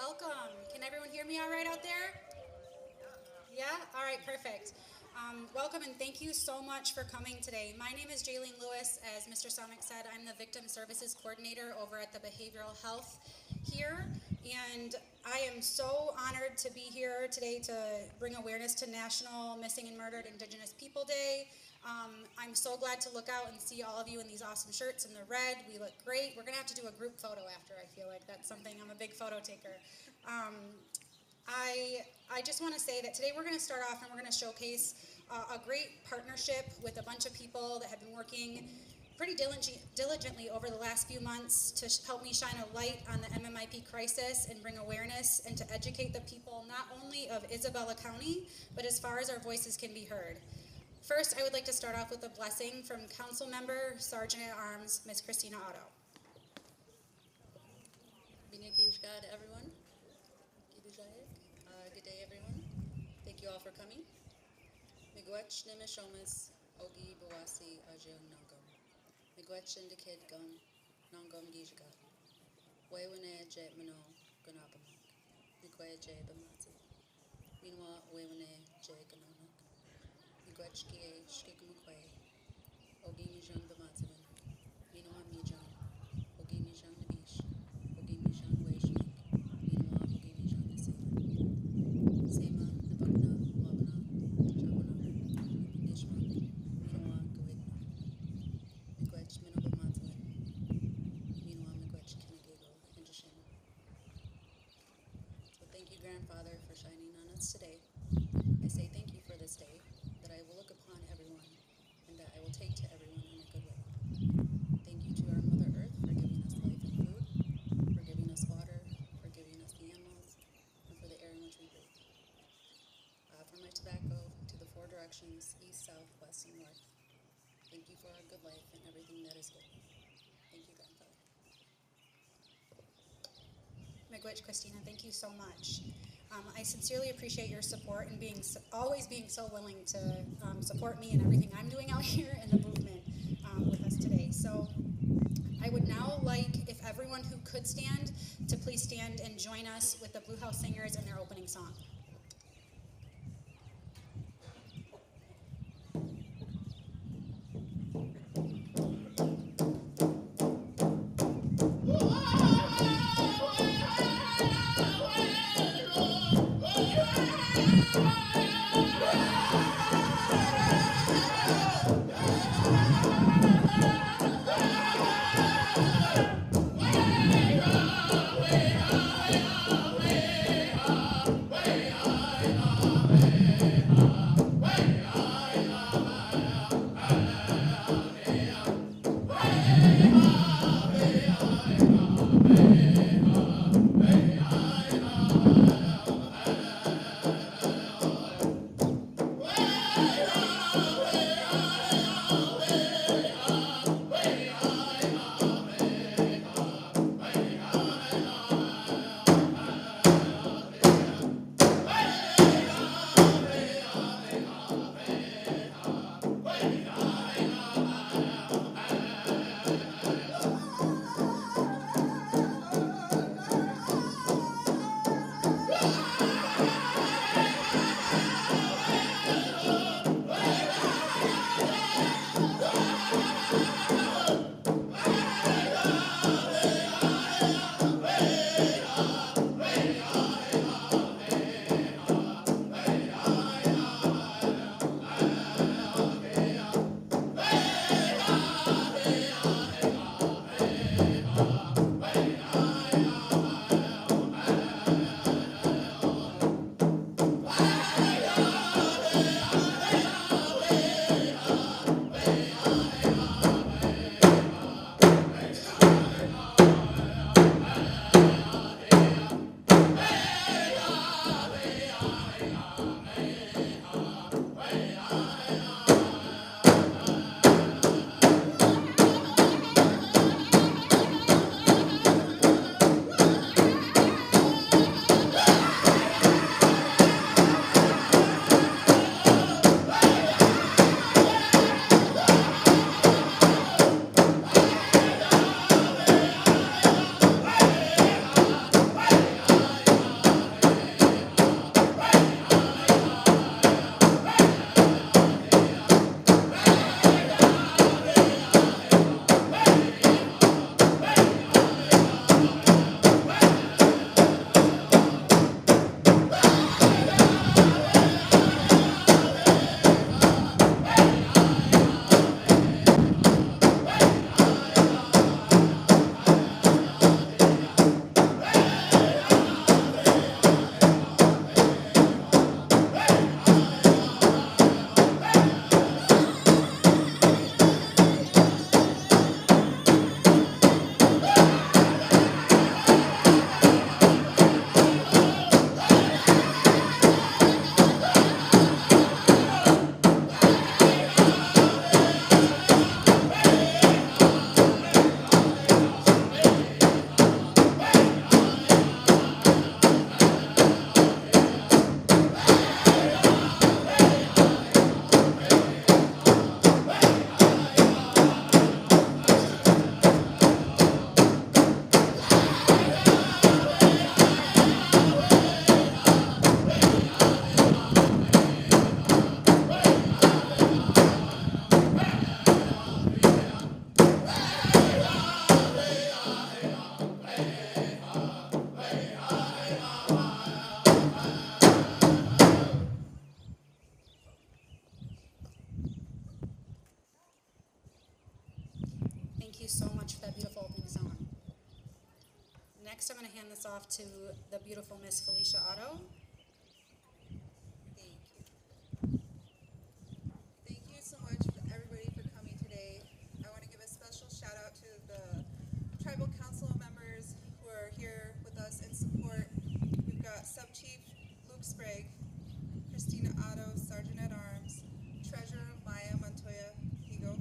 welcome. Can everyone hear me all right out there? Yeah? All right, perfect. Welcome and thank you so much for coming today. My name is Jaylene Lewis. As Mr. Somick said, I'm the Victim Services Coordinator over at the Behavioral Health here. And I am so honored to be here today to bring awareness to National Missing and Murdered Indigenous People Day. I'm so glad to look out and see all of you in these awesome shirts in the red. We look great. We're going to have to do a group photo after, I feel like. That's something, I'm a big photo taker. I just want to say that today we're going to start off and we're going to showcase a great partnership with a bunch of people that have been working pretty diligently over the last few months to help me shine a light on the MMIP crisis and bring awareness and to educate the people not only of Isabella County, but as far as our voices can be heard. First, I would like to start off with a blessing from Council Member, Sergeant at Arms, Ms. Christina Otto. God, everyone. Good day, everyone. Thank you all for coming. Miigwech nimishomas ogi bawasi ajil nangam. Miigwech indikid gun nangam gijagat. Wewane je mano gunabamak. Mikwe je bamatsi. Minwa wewane je ganonak. Miigwech kie shkikumukwe. Ogi mijang bamatsiban. Minwa mijang. Ogi mijang nabish. Ogi mijang weishmik. Minwa ogi mijang nasi. Sema, Nabagna, Wabana, Jabana, Nishmak, Minoa, Gawigna, Miigwech, Minoba Matwin, Minoa, Miigwech, Kinagego, and Jishin. So thank you, Grandfather, for shining on us today. I say thank you for this day, that I will look upon everyone, and that I will take to everyone in a good way. Thank you to our Mother Earth for giving us life and food, for giving us water, for giving us the animals, and for the air in which we breathe. From my tobacco to the four directions, east, south, west, and north. Thank you for our good life and everything that is good. Thank you, Grandfather. Miigwech, Christina, thank you so much. I sincerely appreciate your support and always being so willing to support me and everything I'm doing out here in the movement with us today. So I would now like, if everyone who could stand, to please stand and join us with the Blue House Singers in their opening song. Way so much for that beautiful opening song. Next, I'm going to hand this off to the beautiful Miss Felicia Otto. Thank you. Thank you so much, everybody, for coming today. I want to give a special shout out to the tribal council members who are here with us in support. We've got Sub-Chief Luke Sprague, Christina Otto, Sergeant at Arms, Treasurer Maya Montoya Higo,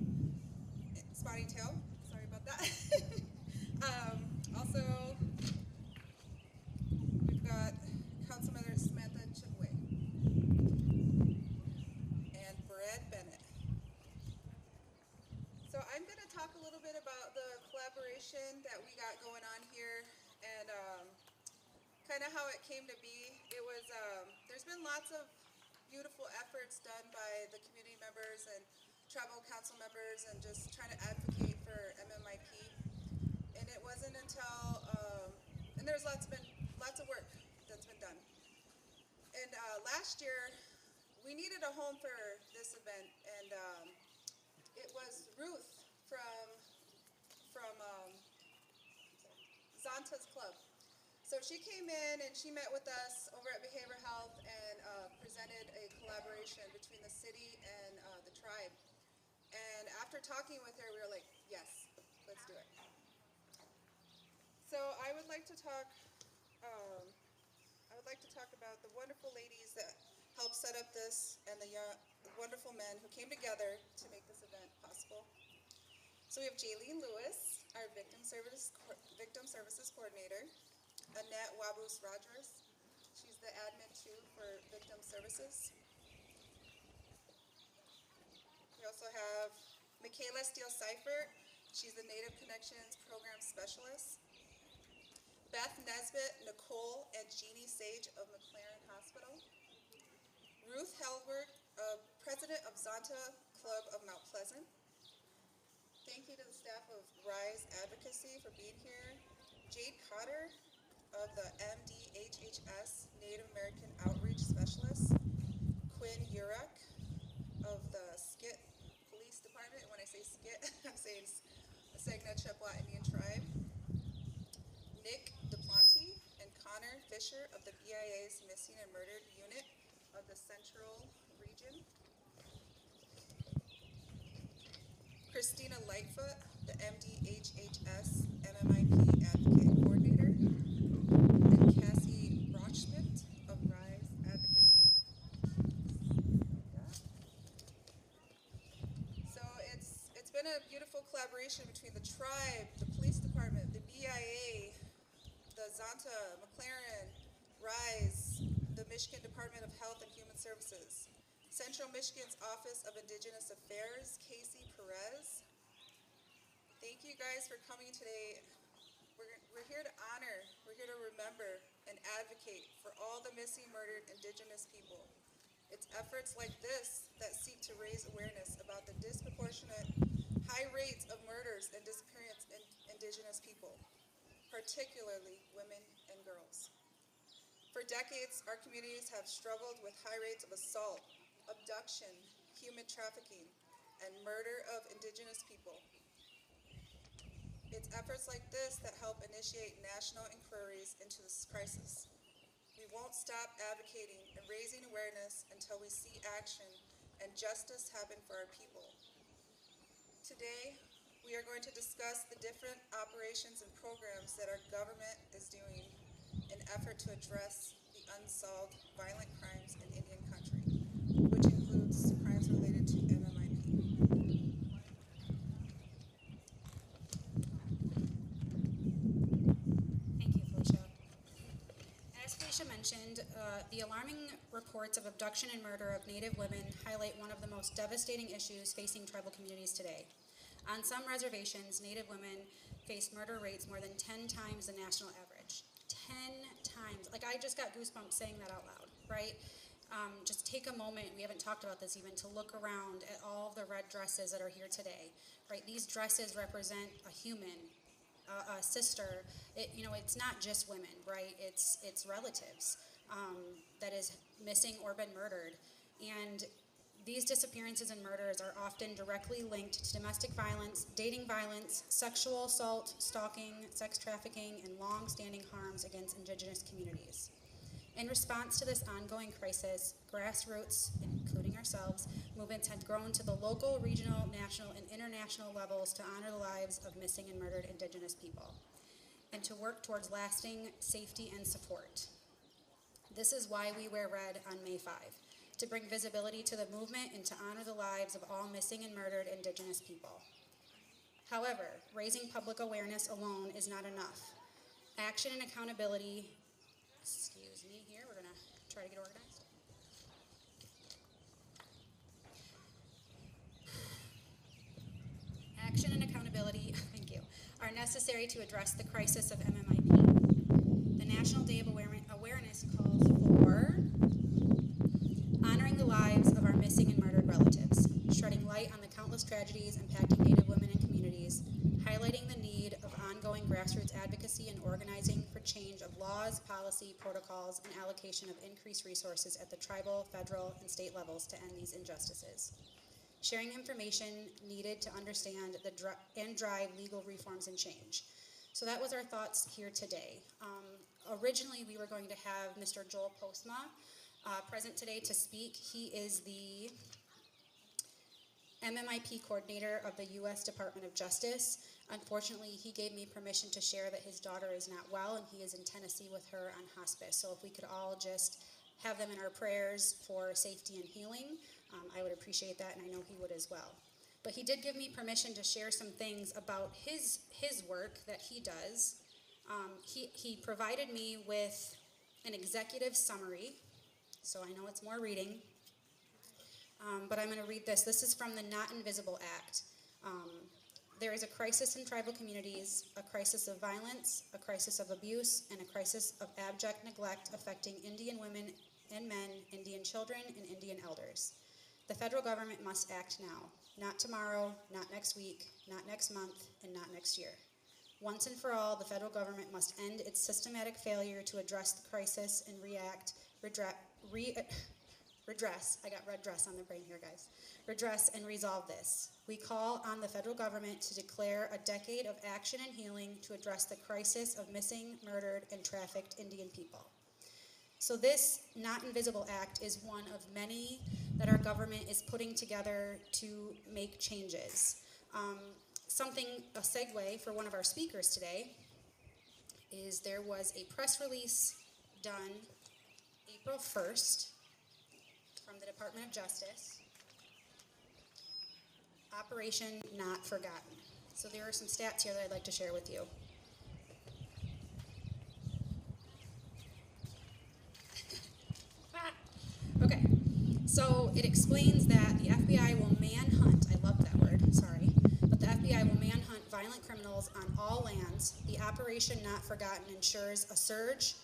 Spotty Tail, sorry about that. Also, we've got Councilmember Samantha Chippewa and Brad Bennett. So I'm going to talk a little bit about the collaboration that we got going on here and kind of how it came to be. It was, there's been lots of beautiful efforts done by the community members and tribal council members and just trying to advocate for MMIP. And it wasn't until, and there's lots of work that's been done. And last year, we needed a home for this event, and it was Ruth from Zanta's Club. So she came in and she met with us over at Behavioral Health and presented a collaboration between the city and the tribe. And after talking with her, we were like, yes, let's do it. So I would like to talk about the wonderful ladies that helped set up this and the wonderful men who came together to make this event possible. So we have Jaylene Lewis, our Victim Services Coordinator, Annette Wabus Rogers, she's the admin too for Victim Services. We also have Michaela Steele-Seifert, she's the Native Connections Program Specialist. Beth Nesbitt, Nicole, and Jeannie Sage of McLaren Hospital. Ruth Helberg, President of Zanta Club of Mount Pleasant. Thank you to the staff of Rise Advocacy for being here. Jade Cotter of the MDHHS Native American Outreach Specialist. Quinn Urek of the Skit Police Department. And when I say Skit, I'm saying the Saginaw Chippewa Indian Tribe. Nick DePonte and Connor Fisher of the BIA's Missing and Murdered Unit of the Central Region. Christina Lightfoot, the MDHHS MMIP Advocate Coordinator. And Cassie Brochschmidt of Rise Advocacy. So it's been a beautiful collaboration between the tribe, the police department, the BIA, the Zanta, McLaren, Rise, the Michigan Department of Health and Human Services, Central Michigan's Office of Indigenous Affairs, Casey Perez. Thank you guys for coming today. We're here to honor, we're here to remember and advocate for all the missing, murdered Indigenous people. It's efforts like this that seek to raise awareness about the disproportionate high rates of murders and disappearance in Indigenous people, particularly women and girls. For decades, our communities have struggled with high rates of assault, abduction, human trafficking, and murder of Indigenous people. It's efforts like this that help initiate national inquiries into this crisis. We won't stop advocating and raising awareness until we see action and justice happen for our people. Today, we are going to discuss the different operations and programs that our government is doing in an effort to address the unsolved violent crimes in Indian country, which includes crimes related to MMIP. Thank you, Felicia. As Felicia mentioned, the alarming reports of abduction and murder of Native women highlight one of the most devastating issues facing tribal communities today. On some reservations, Native women face murder rates more than 10 times the national average. 10 times. Like, I just got goosebumps saying that out loud, right? Just take a moment, we haven't talked about this even, to look around at all of the red dresses that are here today, right? These dresses represent a human, a sister. It's not just women, right? It's relatives that is missing or been murdered. And These disappearances and murders are often directly linked to domestic violence, dating violence, sexual assault, stalking, sex trafficking, and long-standing harms against Indigenous communities. In response to this ongoing crisis, grassroots, including ourselves, movements have grown to the local, regional, national, and international levels to honor the lives of missing and murdered Indigenous people, and to work towards lasting safety and support. This is why we wear red on May 5, to bring visibility to the movement and to honor the lives of all missing and murdered Indigenous people. However, raising public awareness alone is not enough. Action and accountability, excuse me here, we're gonna try to get organized. Action and accountability, thank you, are necessary to address the crisis of MMIP. The National Day of Awareness calls for honoring the lives of our missing and murdered relatives, shedding light on the countless tragedies impacting Native women and communities, highlighting the need of ongoing grassroots advocacy and organizing for change of laws, policy, protocols, and allocation of increased resources at the tribal, federal, and state levels to end these injustices. Sharing information needed to understand and drive legal reforms and change. So that was our thoughts here today. Originally, we were going to have Mr. Joel Postma present today to speak. He is the MMIP coordinator of the U.S. Department of Justice. Unfortunately, he gave me permission to share that his daughter is not well and he is in Tennessee with her on hospice. So if we could all just have them in our prayers for safety and healing, I would appreciate that, and I know he would as well. But he did give me permission to share some things about his work that he does. He provided me with an executive summary, so I know it's more reading, but I'm going to read this. This is from the Not Invisible Act. There is a crisis in tribal communities, a crisis of violence, a crisis of abuse, and a crisis of abject neglect affecting Indian women and men, Indian children, and Indian elders. The federal government must act now, not tomorrow, not next week, not next month, and not next year. Once and for all, the federal government must end its systematic failure to address the crisis and redress, I got red dress on the brain here, guys, redress and resolve this. We call on the federal government to declare a decade of action and healing to address the crisis of missing, murdered, and trafficked Indian people. So this Not Invisible Act is one of many that our government is putting together to make changes. A segue for one of our speakers today is there was a press release done April 1st from the Department of Justice, Operation Not Forgotten. So there are some stats here that I'd like to share with you. Okay, so it explains that the FBI will manhunt, I love that word, sorry, but the FBI will manhunt violent criminals on all lands. The Operation Not Forgotten ensures a surge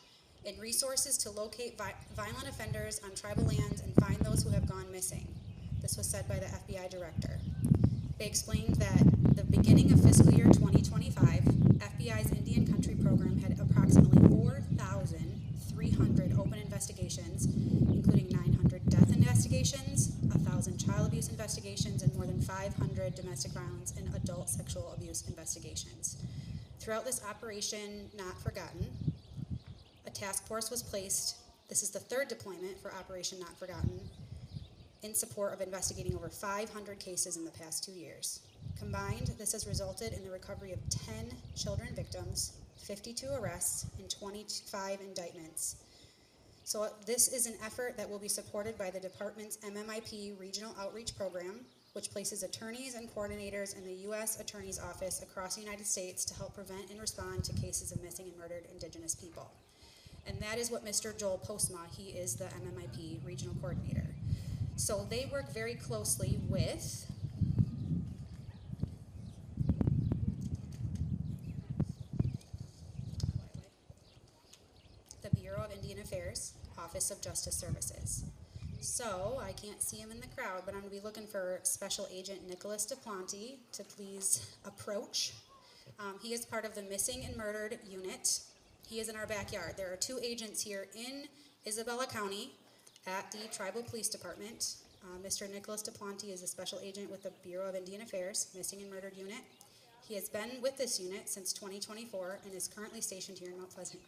in resources to locate violent offenders on tribal lands and find those who have gone missing. This was said by the FBI director. They explained that the beginning of fiscal year 2025, FBI's Indian Country program had approximately 4,300 open investigations, including 900 death investigations, 1,000 child abuse investigations, and more than 500 domestic violence and adult sexual abuse investigations. Throughout this Operation Not Forgotten, a task force was placed. This is the third deployment for Operation Not Forgotten, in support of investigating over 500 cases in the past 2 years. Combined, this has resulted in the recovery of 10 children victims, 52 arrests, and 25 indictments. So this is an effort that will be supported by the department's MMIP Regional Outreach Program, which places attorneys and coordinators in the U.S. Attorney's Office across the United States to help prevent and respond to cases of missing and murdered Indigenous people. And that is what Mr. Joel Postma, he is the MMIP Regional Coordinator. So they work very closely with the Bureau of Indian Affairs, Office of Justice Services. So I can't see him in the crowd, but I'm going to be looking for Special Agent Nicholas DePlanty to please approach. He is part of the Missing and Murdered Unit. He is in our backyard. There are 2 agents here in Isabella County at the Tribal Police Department. Mr. Nicholas DePlanty is a special agent with the Bureau of Indian Affairs, Missing and Murdered Unit. He has been with this unit since 2024 and is currently stationed here in Mount Pleasant.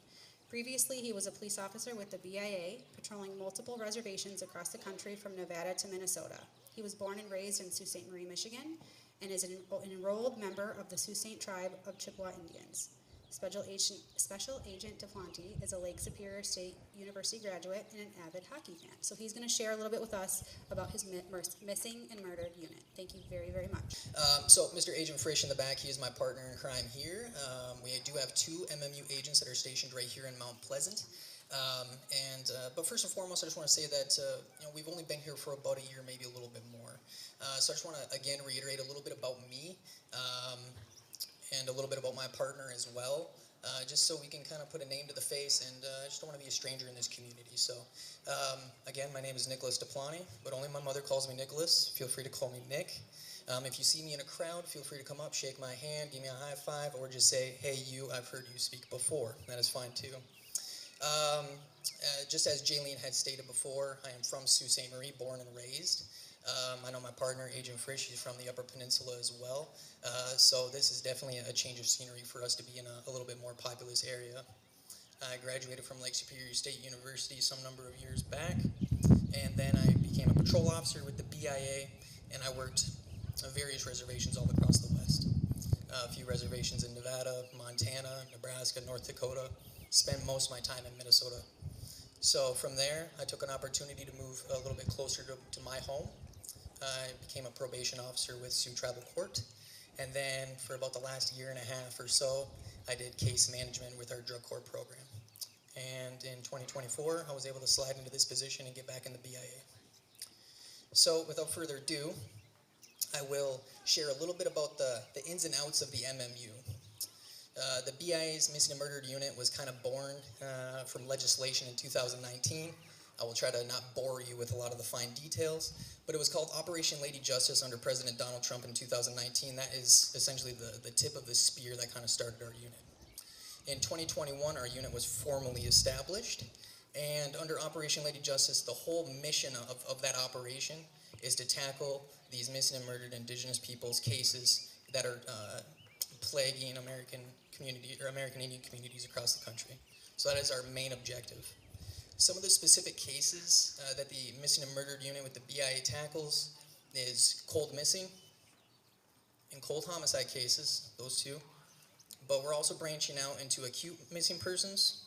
Previously, he was a police officer with the BIA, patrolling multiple reservations across the country from Nevada to Minnesota. He was born and raised in Sault Ste. Marie, Michigan, and is an enrolled member of the Sault Ste. Tribe of Chippewa Indians. Special Agent DePlanty is a Lake Superior State University graduate and an avid hockey fan. So he's going to share a little bit with us about his missing and murdered unit. Thank you very, very much. So Mr. Agent Frisch in the back, he is my partner in crime here. We do have 2 MMU agents that are stationed right here in Mount Pleasant. But first and foremost, I just want to say that we've only been here for about a year, maybe a little bit more. So I just want to again reiterate a little bit about me. And a little bit about my partner as well, just so we can kind of put a name to the face, and I just don't want to be a stranger in this community. So, again, my name is Nicholas DePlanty, but only my mother calls me Nicholas. Feel free to call me Nick. If you see me in a crowd, feel free to come up, shake my hand, give me a high five, or just say, hey, you, I've heard you speak before. That is fine, too. Just as Jaylene had stated before, I am from Sault Ste. Marie, born and raised. I know my partner, Agent Frisch, he's from the Upper Peninsula as well. So this is definitely a change of scenery for us to be in a little bit more populous area. I graduated from Lake Superior State University some number of years back, and then I became a patrol officer with the BIA, and I worked on various reservations all across the West. A few reservations in Nevada, Montana, Nebraska, North Dakota. Spent most of my time in Minnesota. So from there, I took an opportunity to move a little bit closer to my home. I became a probation officer with Sioux Tribal Court, and then for about the last year and a half or so, I did case management with our drug court program. And in 2024, I was able to slide into this position and get back in the BIA. So without further ado, I will share a little bit about the ins and outs of the MMU. The BIA's Missing and Murdered Unit was kind of born from legislation in 2019. I will try to not bore you with a lot of the fine details, but it was called Operation Lady Justice under President Donald Trump in 2019. That is essentially the tip of the spear that kind of started our unit. In 2021, our unit was formally established, and under Operation Lady Justice, the whole mission of that operation is to tackle these missing and murdered Indigenous peoples cases that are plaguing American Indian communities across the country. So that is our main objective. Some of the specific cases that the Missing and Murdered Unit with the BIA tackles is cold missing and cold homicide cases, those two. But we're also branching out into acute missing persons,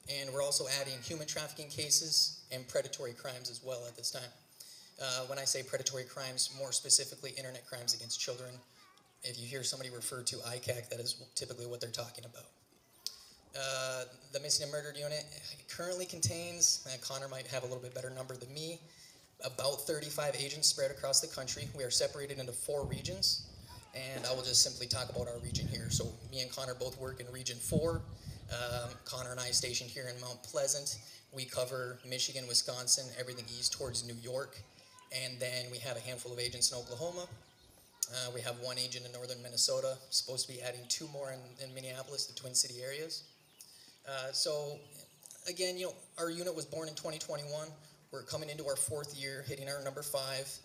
and we're also adding human trafficking cases and predatory crimes as well at this time. When I say predatory crimes, more specifically internet crimes against children. If you hear somebody refer to ICAC, that is typically what they're talking about. The Missing and Murdered Unit currently contains, and Connor might have a little bit better number than me, about 35 agents spread across the country. We are separated into 4 regions, and I will just simply talk about our region here. So me and Connor both work in Region 4. Connor and I stationed here in Mount Pleasant. We cover Michigan, Wisconsin, everything east towards New York, and then we have a handful of agents in Oklahoma. We have 1 agent in northern Minnesota, supposed to be adding 2 more in Minneapolis, the Twin City areas. So again, our unit was born in 2021. We're coming into our 4th year, hitting our number 5,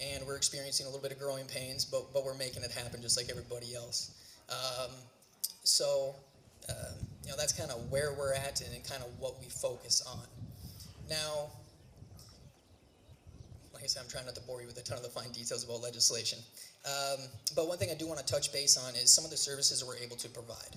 and we're experiencing a little bit of growing pains, but we're making it happen just like everybody else. That's kind of where we're at and kind of what we focus on. Now, like I said, I'm trying not to bore you with a ton of the fine details about legislation. But one thing I do want to touch base on is some of the services that we're able to provide.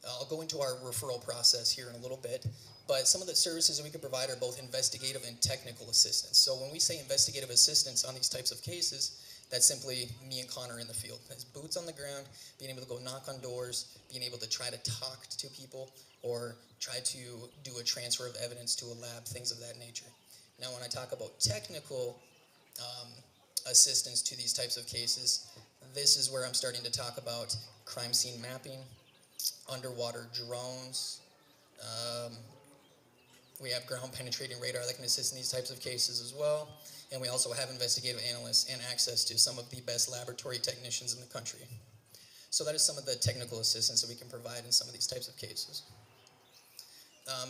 I'll go into our referral process here in a little bit, but some of the services that we can provide are both investigative and technical assistance. So when we say investigative assistance on these types of cases, that's simply me and Connor in the field. It's boots on the ground, being able to go knock on doors, being able to try to talk to people, or try to do a transfer of evidence to a lab, things of that nature. Now when I talk about technical assistance to these types of cases, this is where I'm starting to talk about crime scene mapping, underwater drones. We have ground penetrating radar that can assist in these types of cases as well. And we also have investigative analysts and access to some of the best laboratory technicians in the country. So that is some of the technical assistance that we can provide in some of these types of cases.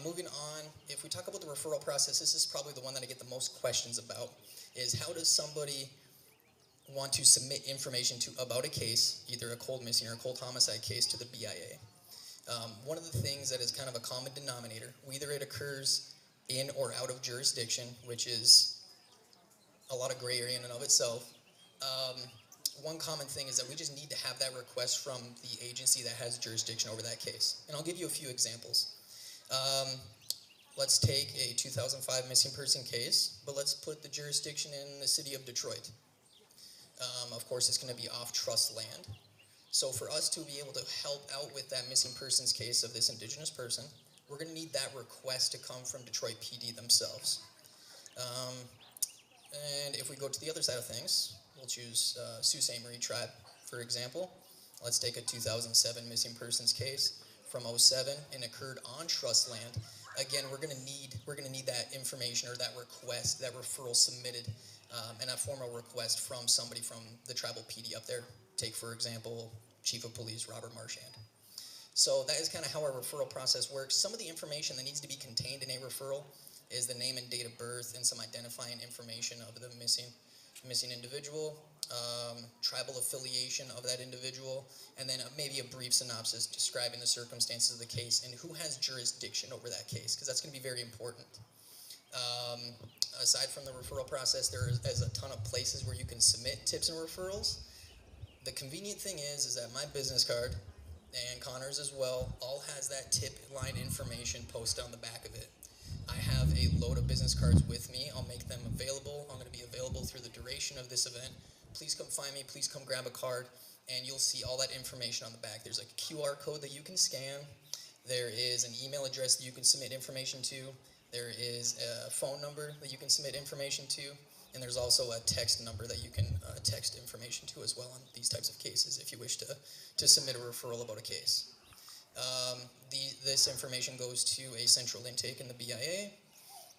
Moving on, if we talk about the referral process, this is probably the one that I get the most questions about, is how does somebody want to submit information about a case, either a cold missing or a cold homicide case, to the BIA. One of the things that is kind of a common denominator, whether it occurs in or out of jurisdiction, which is a lot of gray area in and of itself. One common thing is that we just need to have that request from the agency that has jurisdiction over that case. And I'll give you a few examples. Let's take a 2005 missing person case, but let's put the jurisdiction in the city of Detroit. Of course, it's going to be off trust land. So for us to be able to help out with that missing persons case of this Indigenous person, we're going to need that request to come from Detroit PD themselves. And if we go to the other side of things, we'll choose Sault Ste. Marie Tribe, for example. Let's take a 2007 missing persons case from '07 and occurred on trust land. Again, we're going to need that information or that request, that referral submitted, and a formal request from somebody from the tribal PD up there. Take, for example, Chief of Police Robert Marchand. So that is kind of how our referral process works. Some of the information that needs to be contained in a referral is the name and date of birth and some identifying information of the missing individual, tribal affiliation of that individual, and then maybe a brief synopsis describing the circumstances of the case and who has jurisdiction over that case, because that's going to be very important. Aside from the referral process, there is a ton of places where you can submit tips and referrals. The convenient thing is that my business card, and Connor's as well, all has that tip line information posted on the back of it. I have a load of business cards with me. I'll make them available. I'm going to be available through the duration of this event. Please come find me. Please come grab a card, and you'll see all that information on the back. There's a QR code that you can scan. There is an email address that you can submit information to. There is a phone number that you can submit information to. And there's also a text number that you can text information to as well on these types of cases if you wish to submit a referral about a case. This information goes to a central intake in the BIA,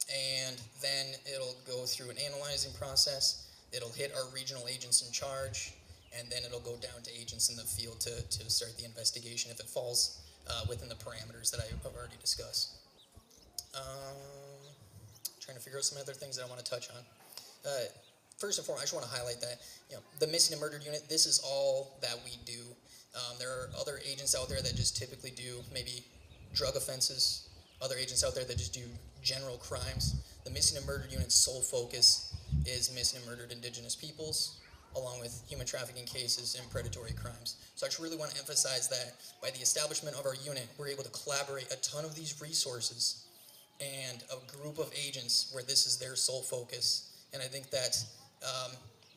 and then it'll go through an analyzing process. It'll hit our regional agents in charge, and then it'll go down to agents in the field to start the investigation if it falls within the parameters that I've already discussed. Trying to figure out some other things that I want to touch on. First and foremost, I just want to highlight that the missing and murdered unit, this is all that we do. There are other agents out there that just typically do maybe drug offenses, other agents out there that just do general crimes. The missing and murdered unit's sole focus is missing and murdered Indigenous peoples, along with human trafficking cases and predatory crimes. So I just really want to emphasize that by the establishment of our unit, we're able to collaborate a ton of these resources and a group of agents where this is their sole focus. And I think that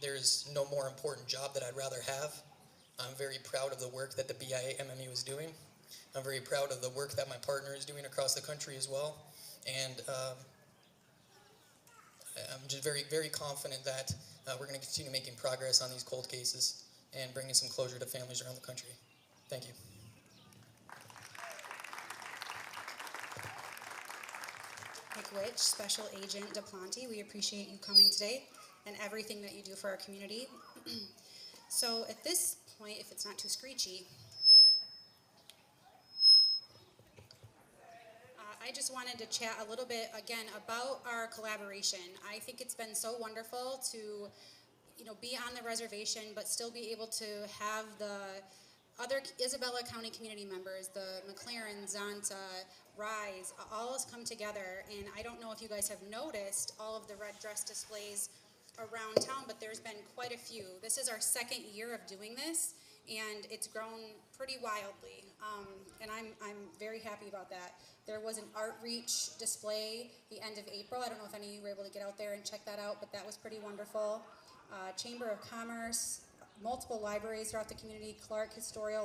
there's no more important job that I'd rather have. I'm very proud of the work that the BIA MMU is doing. I'm very proud of the work that my partner is doing across the country as well. And I'm just very, very confident that we're going to continue making progress on these cold cases and bringing some closure to families around the country. Thank you. Miigwech, Special Agent DePlanty, we appreciate you coming today and everything that you do for our community. So at this point, if it's not too screechy, I just wanted to chat a little bit again about our collaboration. I think it's been so wonderful to, be on the reservation, but still be able to have the other Isabella County community members, the McLaren, Zonta, Rise, all us come together. And I don't know if you guys have noticed all of the red dress displays around town, but there's been quite a few. This is our second year of doing this, and it's grown pretty wildly. And I'm very happy about that. There was an Art Reach display the end of April. I don't know if any of you were able to get out there and check that out, but that was pretty wonderful. Chamber of Commerce, multiple libraries throughout the community, Clark Historical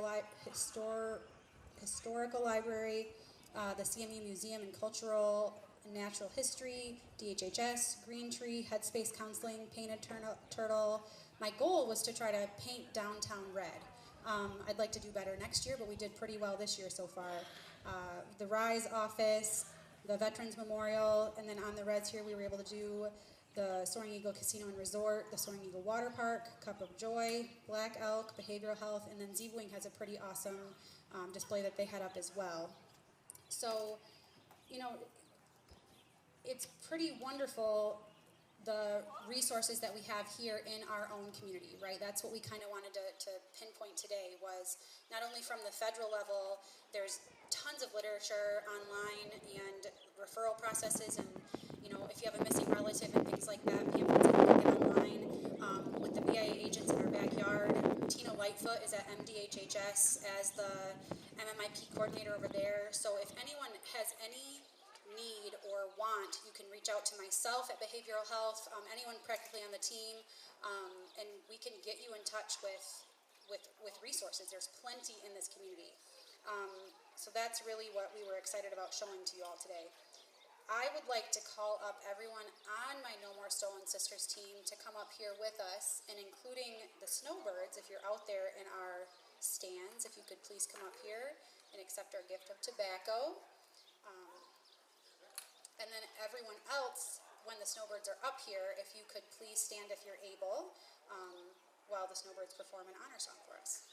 Library, the CMU Museum and Cultural Natural History, DHHS, Green Tree, Headspace Counseling, Painted Turtle. My goal was to try to paint downtown red. I'd like to do better next year, but we did pretty well this year so far. The Rise office, the Veterans Memorial, and then on the reds here we were able to do the Soaring Eagle Casino and Resort, the Soaring Eagle Water Park, Cup of Joy, Black Elk, Behavioral Health, and then Zeewing has a pretty awesome display that they had up as well. So you know, it's pretty wonderful the resources that we have here in our own community, right? That's what we kind of wanted to pinpoint today, was not only from the federal level, there's tons of literature online and referral processes, and you know, if you have a missing relative and things like that, pamphlets that you can get online. With the BIA agents in our backyard, Tina Lightfoot is at MDHHS as the MMIP coordinator over there. So if anyone has any need or want, you can reach out to myself at Behavioral Health, anyone practically on the team, and we can get you in touch with resources. There's plenty in this community. So that's really what we were excited about showing to you all today. I would like to call up everyone on my No More Stolen Sisters team to come up here with us, and including the snowbirds, if you're out there in our stands, if you could please come up here and accept our gift of tobacco. And then everyone else, when the snowbirds are up here, if you could please stand if you're able, while the snowbirds perform an honor song for us.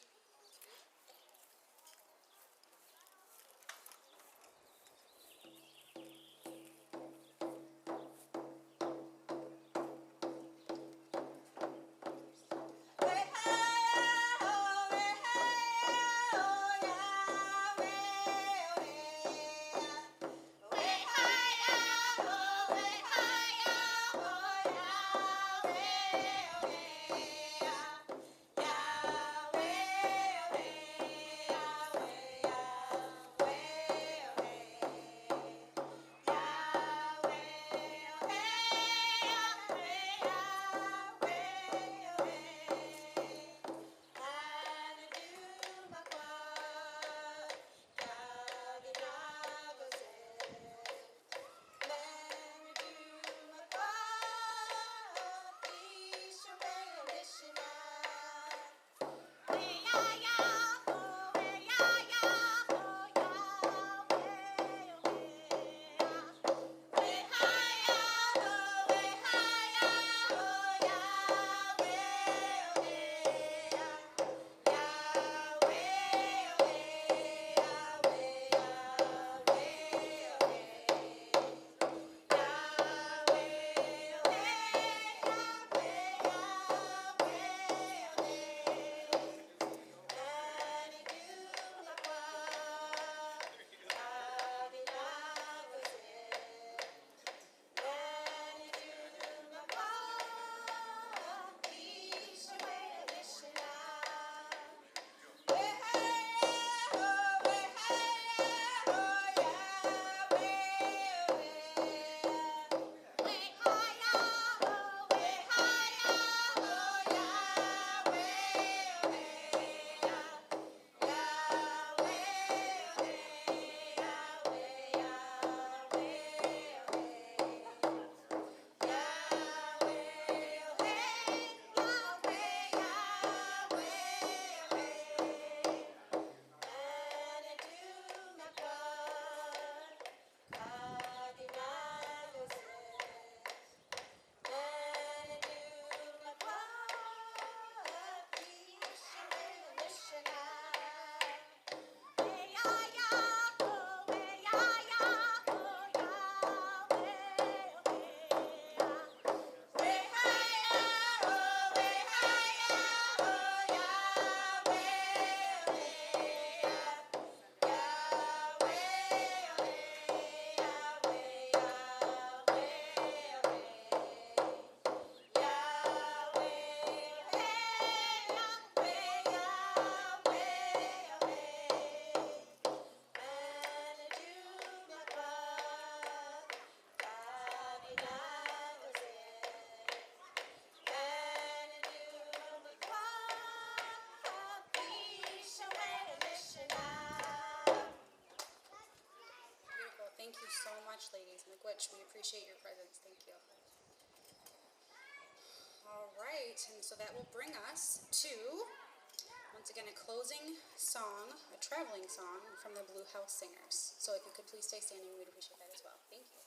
Thank you so much, ladies. Miigwech, we appreciate your presence. Thank you. All right, and so that will bring us to, once again, a closing song, a traveling song from the Blue House Singers. So if you could please stay standing, we'd appreciate that as well. Thank you.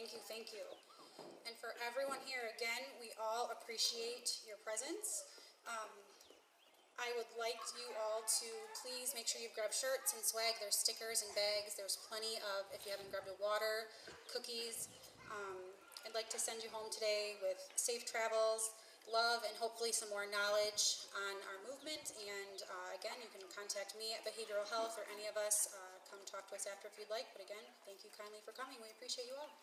Thank you, thank you. And for everyone here, again, we all appreciate your presence. I would like you all to please make sure you've grabbed shirts and swag. There's stickers and bags. There's plenty of, if you haven't grabbed a water, cookies. I'd like to send you home today with safe travels, love, and hopefully some more knowledge on our movement. And again, you can contact me at Behavioral Health or any of us. Come talk to us after if you'd like. But again, thank you kindly for coming. We appreciate you all.